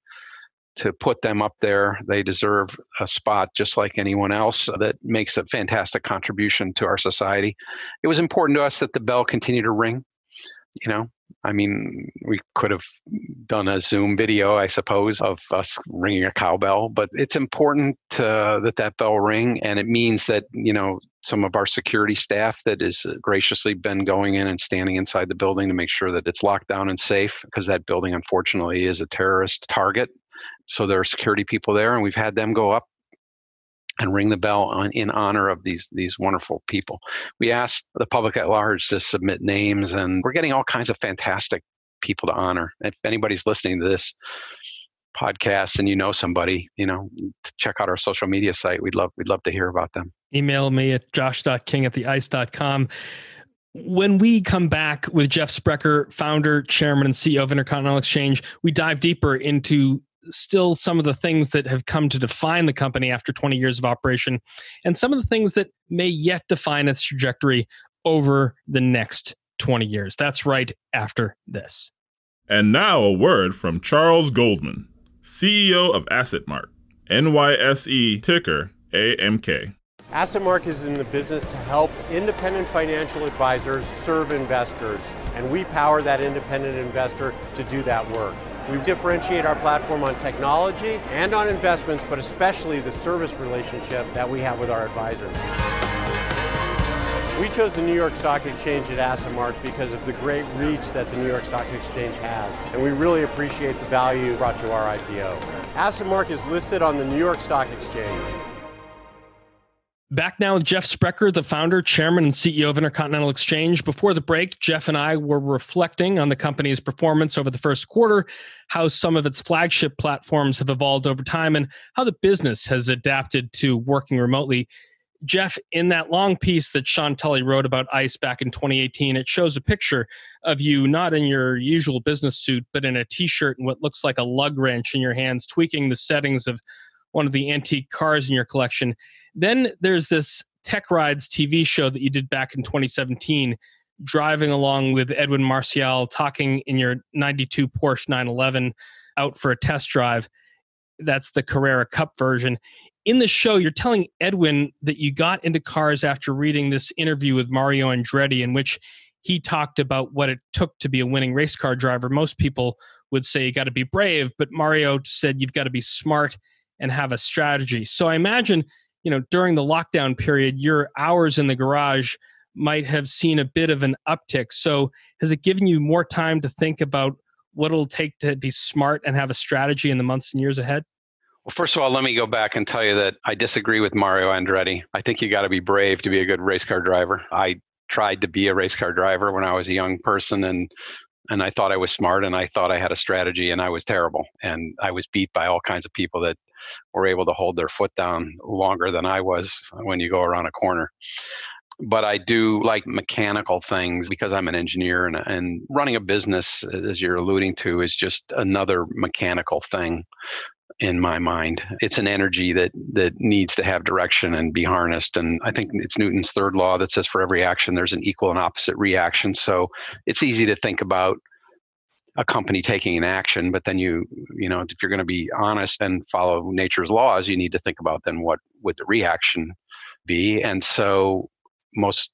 put them up there. They deserve a spot just like anyone else that makes a fantastic contribution to our society. It was important to us that the bell continue to ring. We could have done a Zoom video, I suppose, of us ringing a cowbell, but it's important that bell ring. And it means that, some of our security staff that has graciously been going in and standing inside the building to make sure that it's locked down and safe, because that building, unfortunately, is a terrorist target. So there are security people there, and we've had them go up and ring the bell in honor of these wonderful people. We asked the public at large to submit names, and we're getting all kinds of fantastic people to honor. If anybody's listening to this podcast and somebody, check out our social media site. We'd love to hear about them. Email me at josh.king@theice.com. When we come back with Jeff Sprecher, founder, chairman, and CEO of Intercontinental Exchange, we dive deeper into still some of the things that have come to define the company after 20 years of operation, and some of the things that may yet define its trajectory over the next 20 years. That's right after this. And now a word from Charles Goldman, CEO of AssetMark, NYSE ticker AMK. AssetMark is in the business to help independent financial advisors serve investors, and we power that independent investor to do that work. We differentiate our platform on technology and on investments, but especially the service relationship that we have with our advisors. We chose the New York Stock Exchange at AssetMark because of the great reach that the New York Stock Exchange has, and we really appreciate the value brought to our IPO. AssetMark is listed on the New York Stock Exchange. Back now with Jeff Sprecher, the founder, chairman, and CEO of Intercontinental Exchange. Before the break, Jeff and I were reflecting on the company's performance over the first quarter, how some of its flagship platforms have evolved over time, and how the business has adapted to working remotely. Jeff, in that long piece that Sean Tully wrote about ICE back in 2018, it shows a picture of you not in your usual business suit, but in a T-shirt and what looks like a lug wrench in your hands, tweaking the settings of one of the antique cars in your collection. Then there's this Tech Rides TV show that you did back in 2017, driving along with Edwin Marcial, talking in your 92 Porsche 911 out for a test drive. That's the Carrera Cup version. In the show, you're telling Edwin that you got into cars after reading this interview with Mario Andretti, in which he talked about what it took to be a winning race car driver. Most people would say you got to be brave, but Mario said you've got to be smart and have a strategy. So I imagine, during the lockdown period, your hours in the garage might have seen a bit of an uptick. So has it given you more time to think about what it'll take to be smart and have a strategy in the months and years ahead? Well, first of all, let me go back and tell you that I disagree with Mario Andretti. I think you got to be brave to be a good race car driver. I tried to be a race car driver when I was a young person, and I thought I was smart, and I thought I had a strategy, and I was terrible. And I was beat by all kinds of people that were able to hold their foot down longer than I was when you go around a corner. But I do like mechanical things because I'm an engineer, and running a business, as you're alluding to, is just another mechanical thing. in my mind. It's an energy that needs to have direction and be harnessed. And I think it's Newton's third law that says for every action, there's an equal and opposite reaction. So it's easy to think about a company taking an action, but then if you're going to be honest and follow nature's laws, you need to think about then what would the reaction be. And so most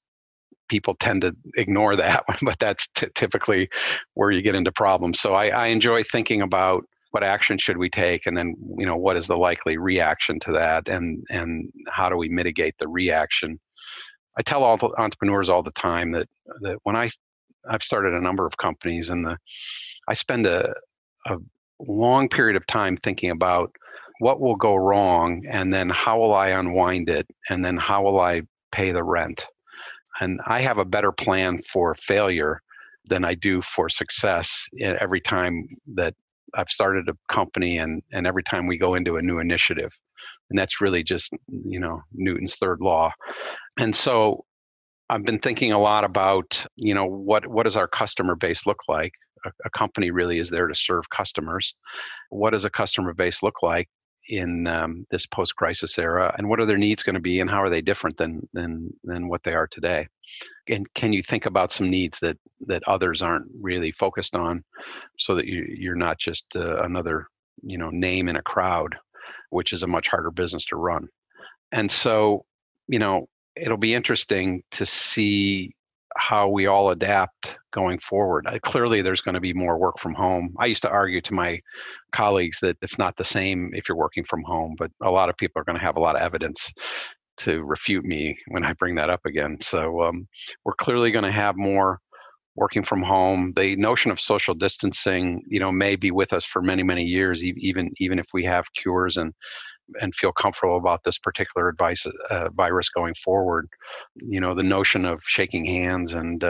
people tend to ignore that one, but that's typically where you get into problems. So I enjoy thinking about what action should we take, and then what is the likely reaction to that, and how do we mitigate the reaction. I tell all the entrepreneurs all the time that when I've started a number of companies, and I spend a long period of time thinking about what will go wrong, and then how will I unwind it, and then how will I pay the rent. And I have a better plan for failure than I do for success every time that I've started a company and every time we go into a new initiative. And that's really just, Newton's third law. And so I've been thinking a lot about, what does our customer base look like? A company really is there to serve customers. What does a customer base look like in this post-crisis era, and what are their needs going to be, and how are they different than what they are today? And can you think about some needs that others aren't really focused on, so that you're not just another name in a crowd, which is a much harder business to run. And so it'll be interesting to see how we all adapt going forward. Clearly, there's going to be more work from home. I used to argue to my colleagues that it's not the same if you're working from home, but a lot of people are going to have a lot of evidence to refute me when I bring that up again. So we're clearly going to have more working from home. The notion of social distancing, may be with us for many, many years, even if we have cures and feel comfortable about this particular virus going forward. The notion of shaking hands and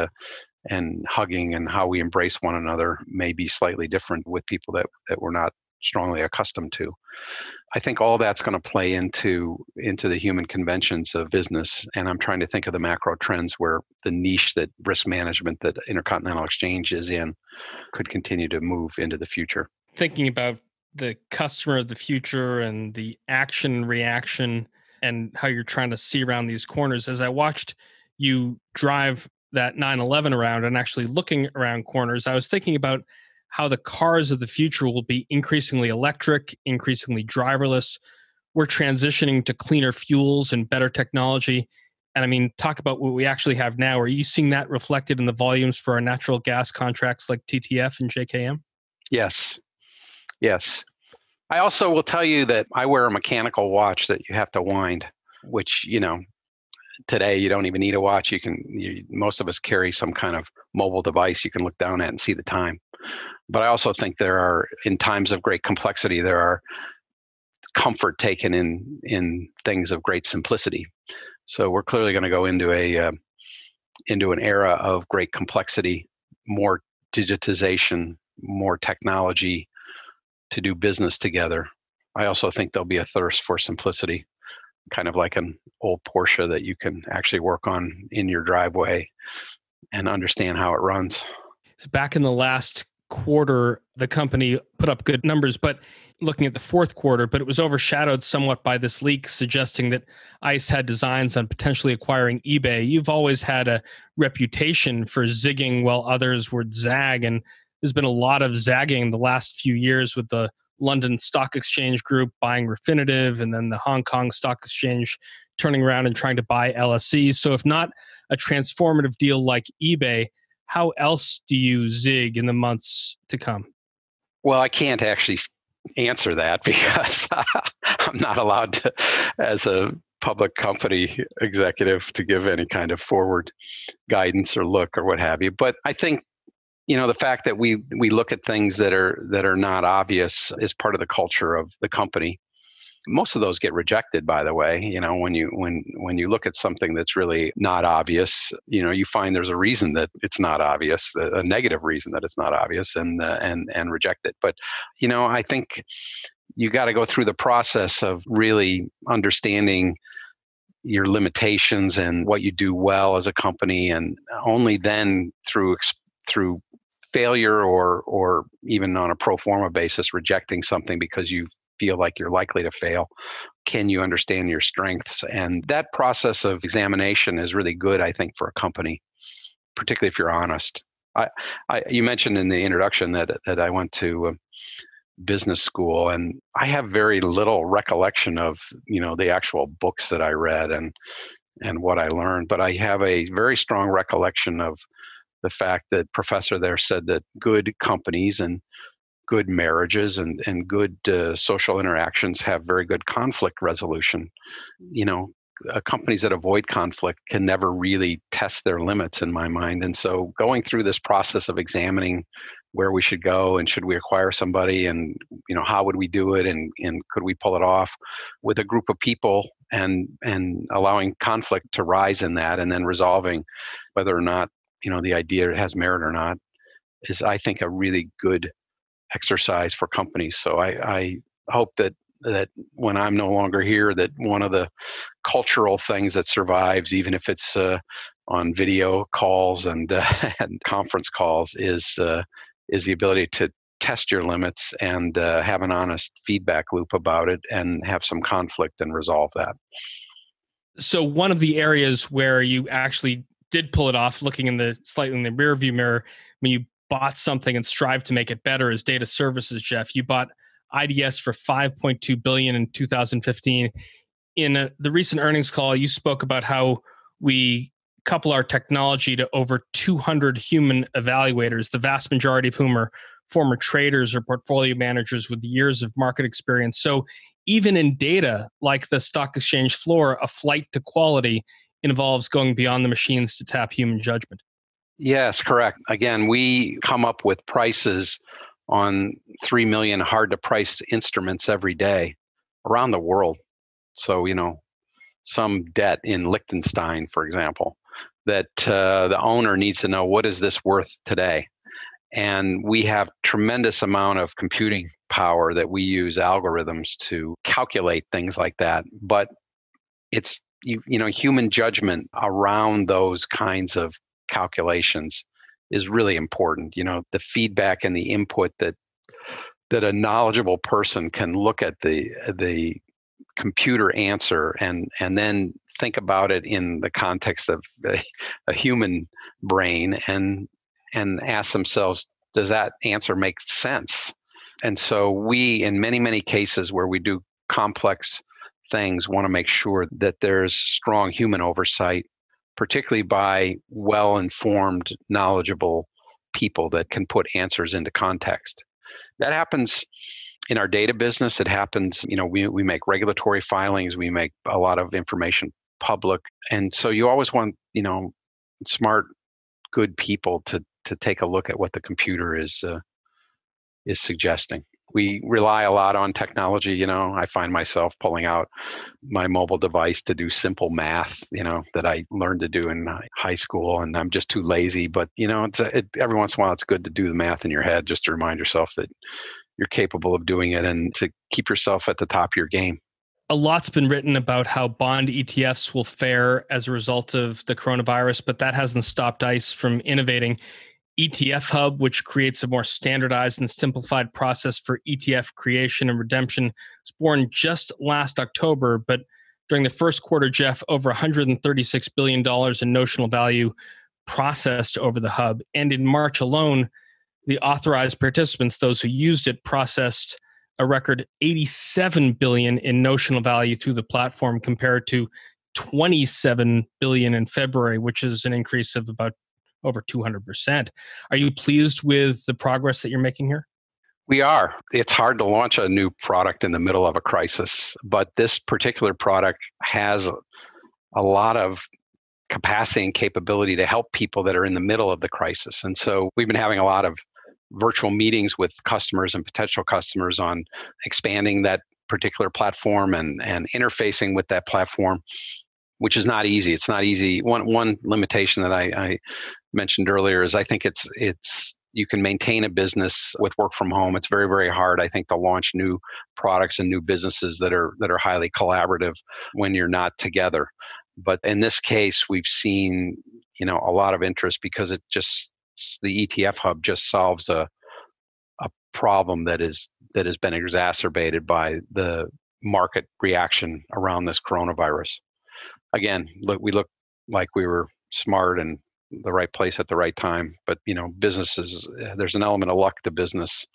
hugging and how we embrace one another may be slightly different with people that we're not strongly accustomed to. I think all that's going to play into the human conventions of business. And I'm trying to think of the macro trends where the niche that risk management that Intercontinental Exchange is in could continue to move into the future. Thinking about the customer of the future and the action and reaction and how you're trying to see around these corners. As I watched you drive that 911 around and actually looking around corners, I was thinking about how the cars of the future will be increasingly electric, increasingly driverless. We're transitioning to cleaner fuels and better technology. And I mean, talk about what we actually have now. Are you seeing that reflected in the volumes for our natural gas contracts like TTF and JKM? Yes. I also will tell you that I wear a mechanical watch that you have to wind, which, today you don't even need a watch. Most of us carry some kind of mobile device you can look down at and see the time. But I also think in times of great complexity, there are comfort taken in things of great simplicity. So we're clearly going to go into an era of great complexity, more digitization, more technology to do business together. I also think there'll be a thirst for simplicity, kind of like an old Porsche that you can actually work on in your driveway and understand how it runs. So back in the last quarter, the company put up good numbers, but looking at the fourth quarter, but it was overshadowed somewhat by this leak suggesting that ICE had designs on potentially acquiring eBay. You've always had a reputation for zigging while others would zag, and there's been a lot of zagging the last few years with the London Stock Exchange Group buying Refinitiv, and then the Hong Kong Stock Exchange turning around and trying to buy LSE. So if not a transformative deal like eBay, how else do you zig in the months to come? Well, I can't actually answer that because I'm not allowed to, as a public company executive, to give any kind of forward guidance or look or what have you. But I think the fact that we look at things that are not obvious is part of the culture of the company. Most of those get rejected, by the way. When you look at something that's really not obvious, you find there's a reason that it's not obvious, a negative reason that it's not obvious, and reject it. But I think you got to go through the process of really understanding your limitations and what you do well as a company, and only then through failure or even on a pro forma basis rejecting something because you feel like you're likely to fail? Can you understand your strengths? And that process of examination is really good, I think, for a company, particularly if you're honest. You mentioned in the introduction that I went to business school, and I have very little recollection of the actual books that I read and what I learned, but I have a very strong recollection of the fact that professor there said that good companies and good marriages and good social interactions have very good conflict resolution. Companies that avoid conflict can never really test their limits, in my mind. And so going through this process of examining where we should go and should we acquire somebody and how would we do it and could we pull it off with a group of people and allowing conflict to rise in that and then resolving whether or not the idea has merit or not is, I think, a really good exercise for companies. So I hope that when I'm no longer here, that one of the cultural things that survives, even if it's on video calls and conference calls, is the ability to test your limits and have an honest feedback loop about it and have some conflict and resolve that. So one of the areas where you actually did pull it off, looking slightly in the rearview mirror, when you bought something and strive to make it better, is data services, Jeff. You bought IDS for $5.2 billion in 2015. In the recent earnings call, you spoke about how we couple our technology to over 200 human evaluators, the vast majority of whom are former traders or portfolio managers with years of market experience. So even in data, like the stock exchange floor, a flight to quality involves going beyond the machines to tap human judgment. Yes, correct. Again, we come up with prices on 3 million hard-to-price instruments every day around the world. So, some debt in Liechtenstein, for example, that the owner needs to know, what is this worth today? And we have tremendous amount of computing power that we use algorithms to calculate things like that. But it's, human judgment around those kinds of calculations is really important. The feedback and the input that a knowledgeable person can look at the computer answer and then think about it in the context of a human brain and ask themselves, does that answer make sense? And so we, in many, many cases where we do complex things, want to make sure that there's strong human oversight, particularly by well-informed, knowledgeable people that can put answers into context. That happens in our data business. It happens, we make regulatory filings, we make a lot of information public. And so you always want, smart, good people to take a look at what the computer is suggesting. We rely a lot on technology. I find myself pulling out my mobile device to do simple math, that I learned to do in high school, and I'm just too lazy. But, every once in a while, it's good to do the math in your head just to remind yourself that you're capable of doing it and to keep yourself at the top of your game. A lot's been written about how bond ETFs will fare as a result of the coronavirus, but that hasn't stopped ICE from innovating. ETF Hub, which creates a more standardized and simplified process for ETF creation and redemption, was born just last October. But during the first quarter, Jeff, over $136 billion in notional value processed over the hub. And in March alone, the authorized participants, those who used it, processed a record $87 billion in notional value through the platform, compared to $27 billion in February, which is an increase of about over 200%. Are you pleased with the progress that you're making here? We are. It's hard to launch a new product in the middle of a crisis, but this particular product has a lot of capacity and capability to help people that are in the middle of the crisis. And so we've been having a lot of virtual meetings with customers and potential customers on expanding that particular platform and interfacing with that platform, which is not easy. It's not easy. One limitation that I mentioned earlier is I think it's you can maintain a business with work from home. It's very, very hard, I think, to launch new products and new businesses that are highly collaborative when you're not together. But in this case, we've seen a lot of interest because the ETF Hub just solves a problem that has been exacerbated by the market reaction around this coronavirus. Again, we look like we were smart and the right place at the right time, but businesses, there's an element of luck to business.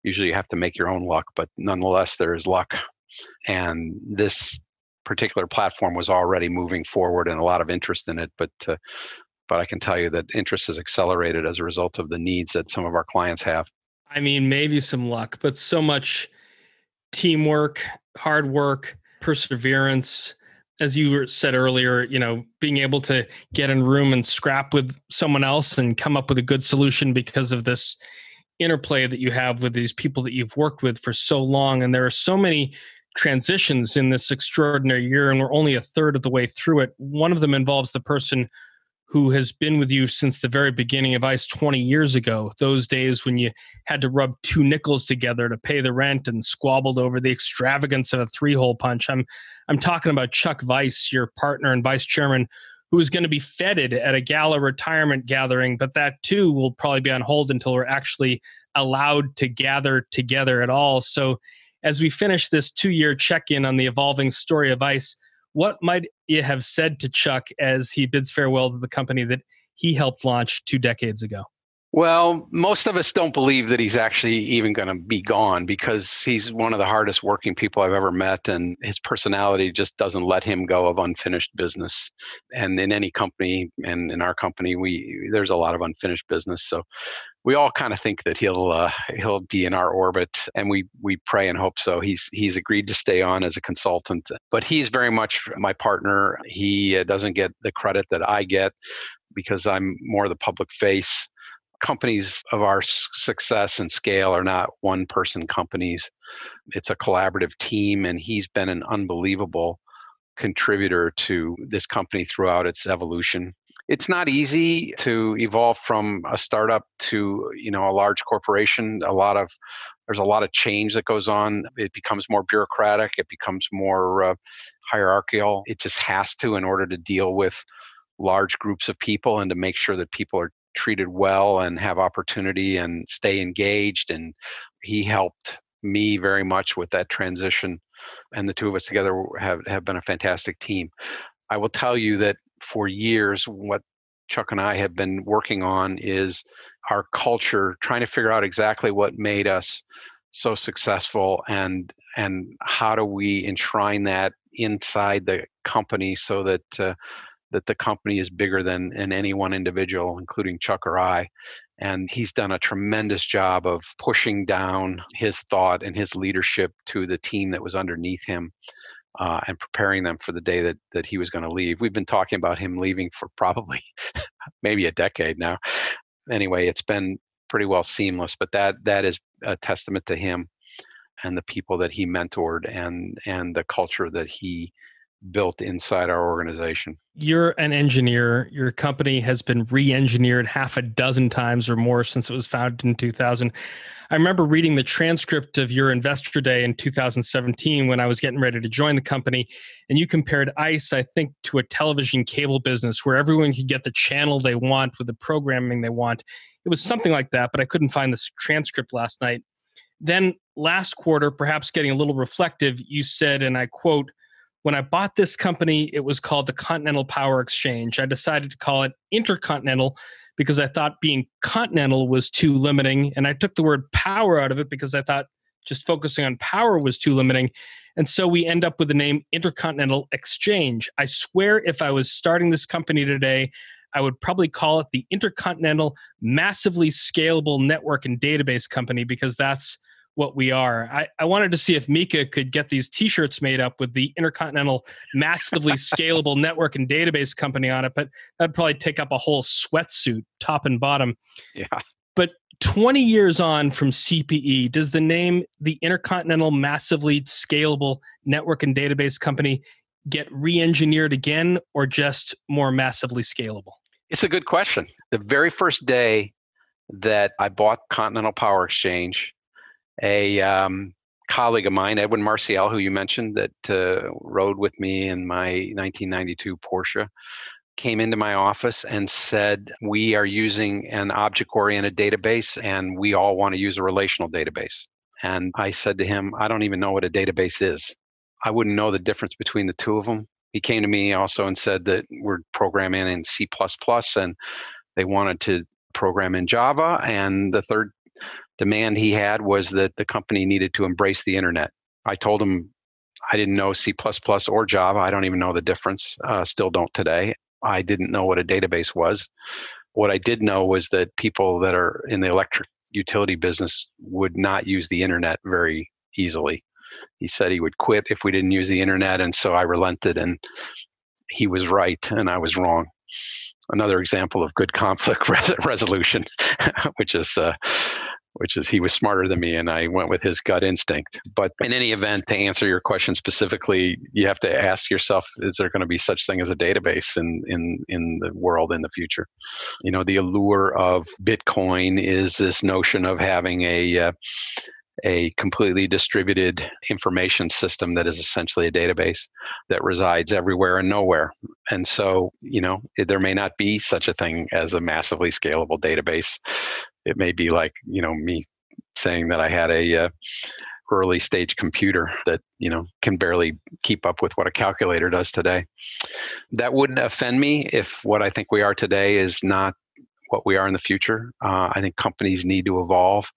Usually you have to make your own luck, but nonetheless there is luck. And this particular platform was already moving forward and a lot of interest in it, but I can tell you that interest has accelerated as a result of the needs that some of our clients have. I mean, maybe some luck, but so much teamwork, hard work, perseverance. As you said earlier, being able to get in a room and scrap with someone else and come up with a good solution because of this interplay that you have with these people that you've worked with for so long. And there are so many transitions in this extraordinary year, and we're only a third of the way through it. One of them involves the person who has been with you since the very beginning of ICE 20 years ago, those days when you had to rub 2 nickels together to pay the rent and squabbled over the extravagance of a 3-hole punch. I'm talking about Chuck Weiss, your partner and vice chairman, who is going to be feted at a gala retirement gathering, but that too will probably be on hold until we're actually allowed to gather together at all. So as we finish this 2-year check-in on the evolving story of ICE, what might you have said to Chuck as he bids farewell to the company that he helped launch 2 decades ago? Well, most of us don't believe that he's actually even going to be gone because he's one of the hardest working people I've ever met, and his personality just doesn't let him go of unfinished business. And in any company, and in our company, there's a lot of unfinished business. So we all kind of think that he'll be in our orbit, and we pray and hope so. He's agreed to stay on as a consultant, but he's very much my partner. He doesn't get the credit that I get because I'm more the public face. Companies of our success and scale are not one-person companies. It's a collaborative team, and he's been an unbelievable contributor to this company throughout its evolution. It's not easy to evolve from a startup to a large corporation. There's a lot of change that goes on. It becomes more bureaucratic. It becomes more hierarchical. It just has to, in order to deal with large groups of people and to make sure that people are treated well and have opportunity and stay engaged. And he helped me very much with that transition. And the two of us together have been a fantastic team. I will tell you that for years, what Chuck and I have been working on is our culture, trying to figure out exactly what made us so successful and how do we enshrine that inside the company so that the company is bigger than any one individual, including Chuck or I. And he's done a tremendous job of pushing down his thought and his leadership to the team that was underneath him and preparing them for the day that he was going to leave. We've been talking about him leaving for probably maybe a decade now. Anyway, it's been pretty well seamless, but that is a testament to him and the people that he mentored and the culture that he built inside our organization. You're an engineer. Your company has been re-engineered 6 times or more since it was founded in 2000. I remember reading the transcript of your investor day in 2017 when I was getting ready to join the company, and you compared ICE, I think, to a television cable business where everyone could get the channel they want with the programming they want. It was something like that, but I couldn't find this transcript last night. Then last quarter, perhaps getting a little reflective, you said, and I quote, "When I bought this company, it was called the Continental Power Exchange. I decided to call it Intercontinental because I thought being continental was too limiting. And I took the word power out of it because I thought just focusing on power was too limiting. And so we end up with the name Intercontinental Exchange. I swear if I was starting this company today, I would probably call it the Intercontinental Massively Scalable Network and Database Company because that's what we are." I wanted to see if Mika could get these t-shirts made up with the Intercontinental Massively Scalable Network and Database Company on it, but that'd probably take up a whole sweatsuit, top and bottom. Yeah. But 20 years on from CPE, does the name the Intercontinental Massively Scalable Network and Database Company get re-engineered again or just more massively scalable? It's a good question. The very first day that I bought Continental Power Exchange, a colleague of mine, Edwin Marcial, who you mentioned, that rode with me in my 1992 Porsche, came into my office and said, we are using an object-oriented database and we all want to use a relational database. And I said to him, I don't even know what a database is. I wouldn't know the difference between the two of them. He came to me also and said that we're programming in C++ and they wanted to program in Java. And the third demand he had was that the company needed to embrace the internet. I told him I didn't know C++ or Java. I don't even know the difference. Still don't today. I didn't know what a database was. What I did know was that people that are in the electric utility business would not use the internet very easily. He said he would quit if we didn't use the internet, and so I relented, and he was right and I was wrong. Another example of good conflict resolution, which is he was smarter than me and I went with his gut instinct. But in any event, to answer your question specifically, you have to ask yourself, is there going to be such thing as a database in the world in the future? You know, the allure of Bitcoin is this notion of having a completely distributed information system that is essentially a database that resides everywhere and nowhere. And so, you know, there may not be such a thing as a massively scalable database. It may be like, you know, me saying that I had a early stage computer that, you know, can barely keep up with what a calculator does today. That wouldn't offend me if what I think we are today is not what we are in the future. I think companies need to evolve.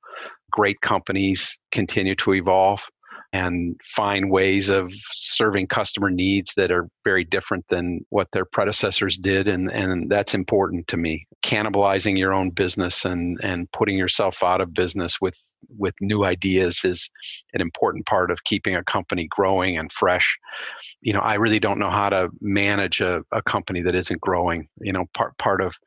Great companies continue to evolve and find ways of serving customer needs that are very different than what their predecessors did. And that's important to me. Cannibalizing your own business and putting yourself out of business with new ideas is an important part of keeping a company growing and fresh. You know, I really don't know how to manage a company that isn't growing. You know, part of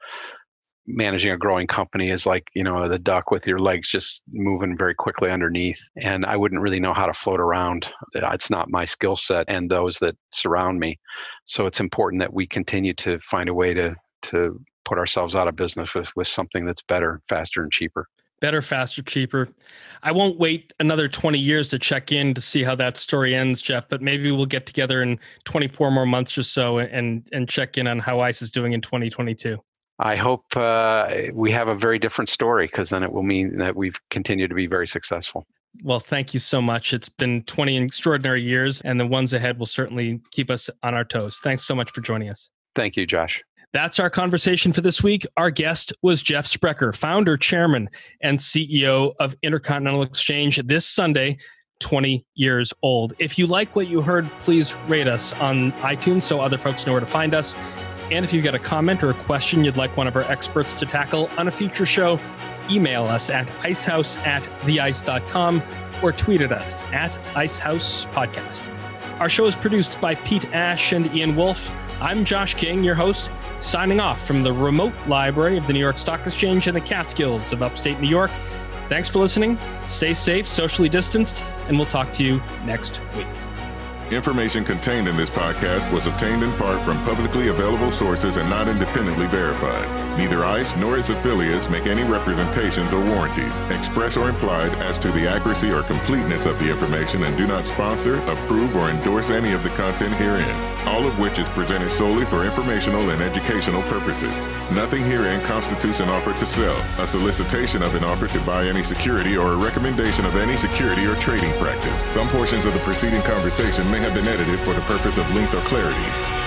managing a growing company is like, you know, the duck with your legs just moving very quickly underneath. And I wouldn't really know how to float around. It's not my skill set and those that surround me. So it's important that we continue to find a way to put ourselves out of business with something that's better, faster, and cheaper. Better, faster, cheaper. I won't wait another 20 years to check in to see how that story ends, Jeff, but maybe we'll get together in 24 more months or so and check in on how ICE is doing in 2022. I hope we have a very different story, because then it will mean that we've continued to be very successful. Well, thank you so much. It's been 20 extraordinary years, and the ones ahead will certainly keep us on our toes. Thanks so much for joining us. Thank you, Josh. That's our conversation for this week. Our guest was Jeff Sprecher, founder, chairman, and CEO of Intercontinental Exchange. This Sunday, 20 years old. If you like what you heard, please rate us on iTunes so other folks know where to find us. And if you've got a comment or a question you'd like one of our experts to tackle on a future show, email us at icehouse@theice.com or tweet at us at IceHousePodcast. Our show is produced by Pete Ash and Ian Wolfe. I'm Josh King, your host, signing off from the remote library of the New York Stock Exchange in the Catskills of upstate New York. Thanks for listening. Stay safe, socially distanced, and we'll talk to you next week. Information contained in this podcast was obtained in part from publicly available sources and not independently verified. Neither ICE nor its affiliates make any representations or warranties, express or implied, as to the accuracy or completeness of the information, and do not sponsor, approve, or endorse any of the content herein, all of which is presented solely for informational and educational purposes. Nothing herein constitutes an offer to sell, a solicitation of an offer to buy any security, or a recommendation of any security or trading practice. Some portions of the preceding conversation may have been edited for the purpose of length or clarity.